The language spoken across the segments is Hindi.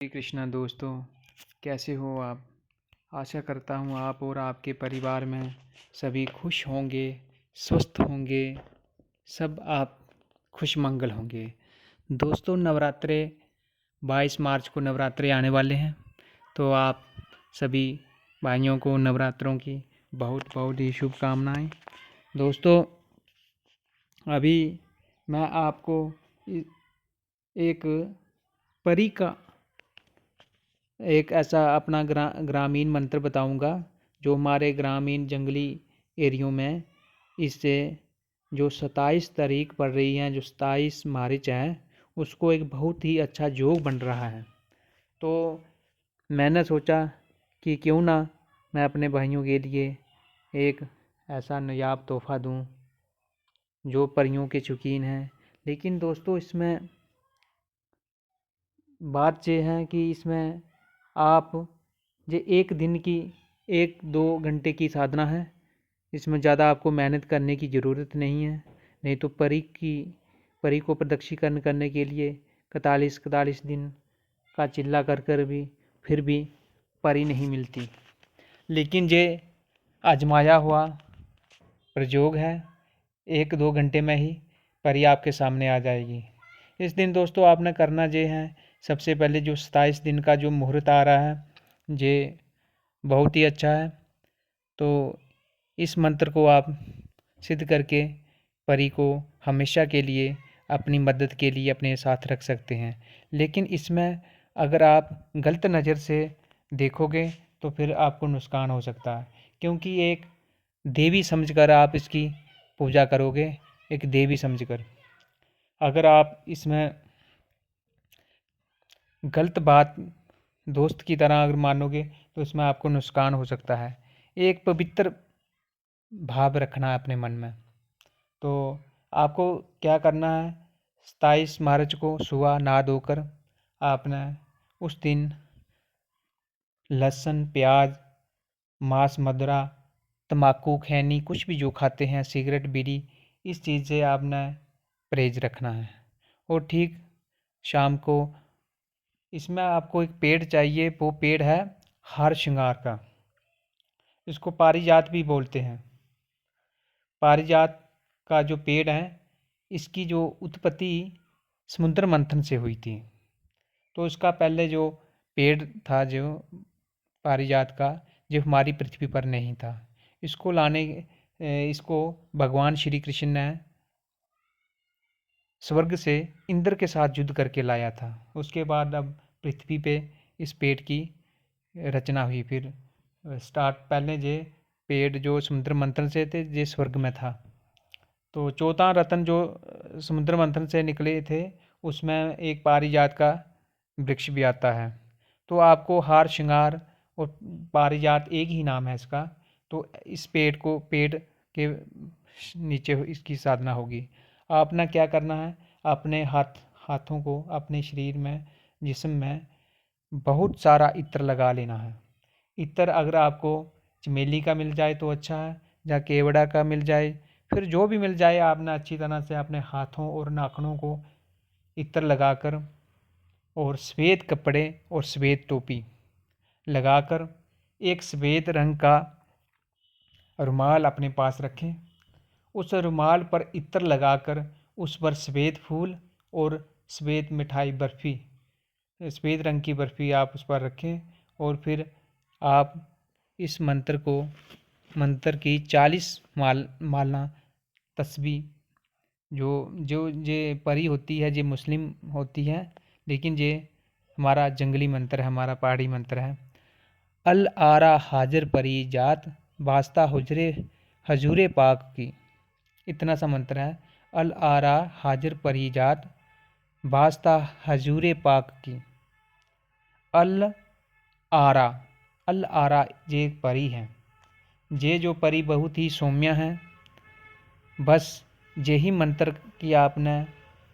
श्री कृष्णा दोस्तों, कैसे हो आप। आशा करता हूँ आप और आपके परिवार में सभी खुश होंगे, स्वस्थ होंगे, सब आप खुशमंगल होंगे। दोस्तों, नवरात्रे 22 मार्च को नवरात्रे आने वाले हैं, तो आप सभी भाइयों को नवरात्रों की बहुत बहुत ही शुभकामनाएं। दोस्तों, अभी मैं आपको एक परी का एक ऐसा अपना ग्रामीण मंत्र बताऊंगा जो हमारे ग्रामीण जंगली एरियो में इससे जो 27 तारीख पड़ रही है, जो 27 मार्च है, उसको एक बहुत ही अच्छा योग बन रहा है। तो मैंने सोचा कि क्यों ना मैं अपने भाइयों के लिए एक ऐसा नायाब तोहफ़ा दूं जो परियों के शौकीन हैं। लेकिन दोस्तों, इसमें बात ये है कि इसमें आप ये एक दिन की 1-2 घंटे की साधना है। इसमें ज़्यादा आपको मेहनत करने की ज़रूरत नहीं है। नहीं तो परी को प्रदक्षिण करने के लिए 41 दिन का चिल्ला कर कर भी फिर भी परी नहीं मिलती। लेकिन ये आजमाया हुआ प्रयोग है, 1-2 घंटे में ही परी आपके सामने आ जाएगी। इस दिन दोस्तों आपने करना ये है, सबसे पहले जो 27 दिन का जो मुहूर्त आ रहा है, ये बहुत ही अच्छा है। तो इस मंत्र को आप सिद्ध करके परी को हमेशा के लिए अपनी मदद के लिए अपने साथ रख सकते हैं। लेकिन इसमें अगर आप गलत नज़र से देखोगे तो फिर आपको नुकसान हो सकता है, क्योंकि एक देवी समझकर आप इसकी पूजा करोगे, एक देवी समझकर। अगर आप इसमें गलत बात दोस्त की तरह अगर मानोगे तो इसमें आपको नुकसान हो सकता है। एक पवित्र भाव रखना है अपने मन में। तो आपको क्या करना है, 27 मार्च को सुबह नहा धोकर आपने उस दिन लहसुन, प्याज, मांस, मदिरा, तम्बाकू, खैनी, कुछ भी जो खाते हैं, सिगरेट, बीड़ी, इस चीज़ से आपने परहेज रखना है। और ठीक शाम को इसमें आपको एक पेड़ चाहिए, वो पेड़ है हार श्रृंगार का। इसको पारिजात भी बोलते हैं। पारिजात का जो पेड़ है, इसकी जो उत्पत्ति समुद्र मंथन से हुई थी। तो इसका पहले जो पेड़ था, जो पारिजात का, जो हमारी पृथ्वी पर नहीं था। इसको भगवान श्री कृष्ण ने स्वर्ग से इंद्र के साथ युद्ध करके लाया था। उसके बाद अब पृथ्वी पे इस पेड़ की रचना हुई। फिर पहले ये पेड़ जो समुद्र मंथन से थे, ये स्वर्ग में था। तो 14 रत्न जो समुद्र मंथन से निकले थे, उसमें एक पारिजात का वृक्ष भी आता है। तो आपको हार श्रृंगार और पारिजात एक ही नाम है इसका। तो इस पेड़ के नीचे इसकी साधना होगी। आपने क्या करना है, अपने हाथों को अपने शरीर में, जिस्म में बहुत सारा इत्र लगा लेना है। इत्र अगर आपको चमेली का मिल जाए तो अच्छा है, या केवड़ा का मिल जाए, फिर जो भी मिल जाए, आपने अच्छी तरह से अपने हाथों और नाखूनों को इत्र लगाकर और सफ़ेद कपड़े और सफ़ेद टोपी लगाकर एक सफ़ेद रंग का रुमाल अपने पास रखें। उस रुमाल पर इत्र लगाकर उस पर सफ़ेद फूल और सफ़ेद मिठाई बर्फ़ी, सफ़ेद रंग की बर्फ़ी आप उस पर रखें। और फिर आप इस मंत्र की 40 माला तस्बीह, जो जो ये परी होती है, ये मुस्लिम होती है, लेकिन ये हमारा जंगली मंत्र है, हमारा पहाड़ी मंत्र है। अल आरा हाजिर परी जात वास्ता हजूरे पाक की, इतना सा मंत्र है। अल आरा हाजिर परी जात वास्ता हजूरे पाक की। अल आरा, अल आरा ये एक परी है। ये जो परी बहुत ही सौम्य है। बस यही मंत्र की आपने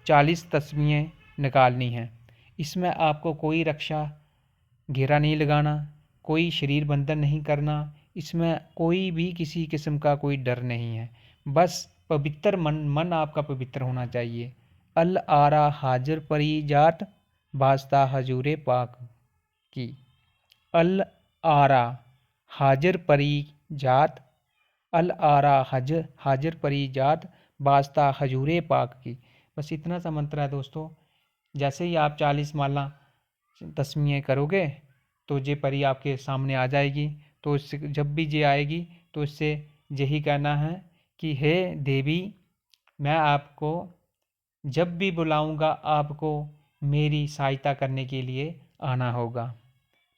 40 तस्बीहें निकालनी हैं। इसमें आपको कोई रक्षा घेरा नहीं लगाना, कोई शरीर बंधन नहीं करना, इसमें कोई भी किसी किस्म का कोई डर नहीं है। बस पवित्र मन आपका पवित्र होना चाहिए। अल आरा हाजिर परी जाट वास्ता हजूरे पाक। की। अल आरा हाजिर परी जात, अल आरा हाजिर परी जात, वास्ता हजूरे पाक की। बस इतना सा मंत्र है दोस्तों। जैसे ही आप 40 माला तस्मीएँ करोगे तो ये परी आपके सामने आ जाएगी। तो इससे जब भी ये आएगी तो इससे यही कहना है कि हे देवी, मैं आपको जब भी बुलाऊंगा आपको मेरी सहायता करने के लिए आना होगा।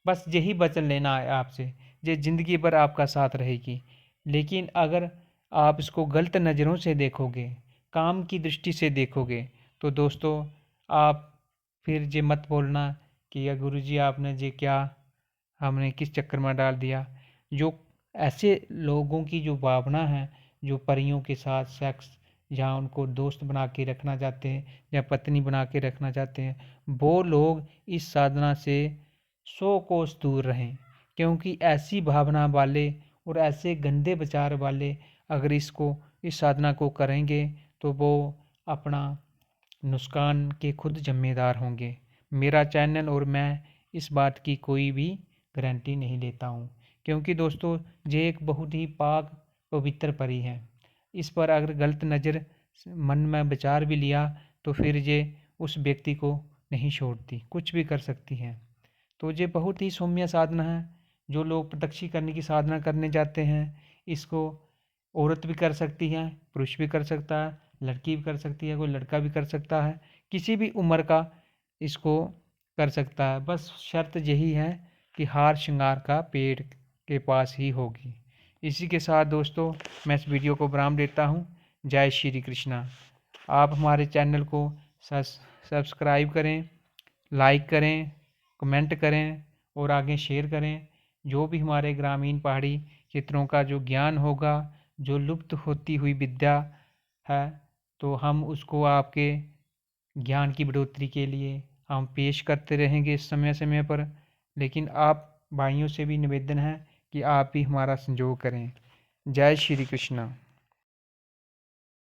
बस यही वचन लेना है आपसे, ये ज़िंदगी भर आपका साथ रहेगी। लेकिन अगर आप इसको गलत नज़रों से देखोगे, काम की दृष्टि से देखोगे, तो दोस्तों आप फिर ये मत बोलना कि या गुरुजी आपने ये क्या हमने किस चक्कर में डाल दिया। जो ऐसे लोगों की जो भावना है, जो परियों के साथ सेक्स या उनको दोस्त बना के रखना चाहते हैं या पत्नी बना के रखना चाहते हैं, वो लोग इस साधना से 100 कोस दूर रहें। क्योंकि ऐसी भावना वाले और ऐसे गंदे विचार वाले अगर इस साधना को करेंगे तो वो अपना नुकसान के खुद जिम्मेदार होंगे। मेरा चैनल और मैं इस बात की कोई भी गारंटी नहीं लेता हूँ, क्योंकि दोस्तों ये एक बहुत ही पाक पवित्र परी है। इस पर अगर गलत नज़र मन में विचार भी लिया तो फिर ये उस व्यक्ति को नहीं छोड़ती, कुछ भी कर सकती है। तो ये बहुत ही सौम्य साधना है। जो लोग प्रदक्षिण करने की साधना करने जाते हैं, इसको औरत भी कर सकती है, पुरुष भी कर सकता है, लड़की भी कर सकती है, कोई लड़का भी कर सकता है, किसी भी उम्र का इसको कर सकता है। बस शर्त यही है कि हार श्रृंगार का पेड़ के पास ही होगी। इसी के साथ दोस्तों मैं इस वीडियो को विराम देता हूँ। जय श्री कृष्णा। आप हमारे चैनल को सब्सक्राइब करें, लाइक करें, कमेंट करें और आगे शेयर करें। जो भी हमारे ग्रामीण पहाड़ी क्षेत्रों का जो ज्ञान होगा, जो लुप्त होती हुई विद्या है, तो हम उसको आपके ज्ञान की बढ़ोतरी के लिए हम पेश करते रहेंगे समय समय पर। लेकिन आप भाइयों से भी निवेदन है कि आप भी हमारा सहयोग करें। जय श्री कृष्णा।